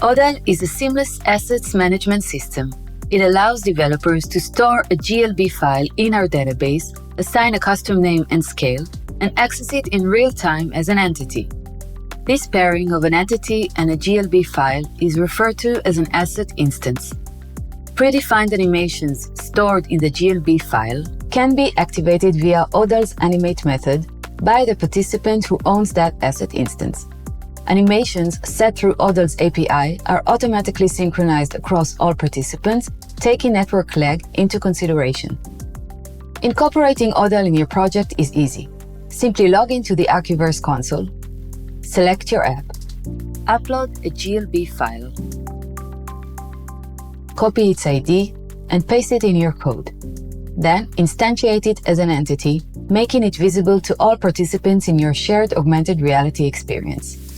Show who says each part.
Speaker 1: Odal is a seamless assets management system. It allows developers to store a GLB file in our database, assign a custom name and scale, and access it in real time as an entity. This pairing of an entity and a GLB file is referred to as an asset instance. Predefined animations stored in the GLB file can be activated via Odal's animate method by the participant who owns that asset instance. Animations set through Odal's API are automatically synchronized across all participants, taking network lag into consideration. Incorporating Odal in your project is easy. Simply log into the Archiverse console, select your app, upload a GLB file, copy its ID, and paste it in your code. Then instantiate it as an entity, making it visible to all participants in your shared augmented reality experience.